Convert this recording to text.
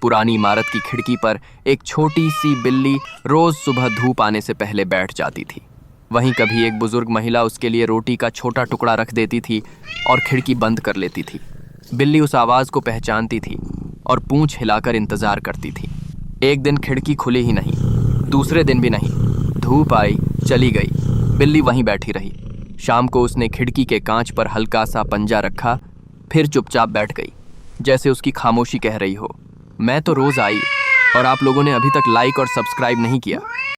पुरानी इमारत की खिड़की पर एक छोटी सी बिल्ली रोज सुबह धूप आने से पहले बैठ जाती थी। वहीं कभी एक बुजुर्ग महिला उसके लिए रोटी का छोटा टुकड़ा रख देती थी और खिड़की बंद कर लेती थी। बिल्ली उस आवाज को पहचानती थी और पूंछ हिलाकर इंतजार करती थी। एक दिन खिड़की खुली ही नहीं, दूसरे दिन भी नहीं। धूप आई, चली गई, बिल्ली वहीं बैठी रही। शाम को उसने खिड़की के कांच पर हल्का सा पंजा रखा, फिर चुपचाप बैठ गई, जैसे उसकी खामोशी कह रही हो, मैं तो रोज आई और आप लोगों ने अभी तक लाइक और सब्सक्राइब नहीं किया।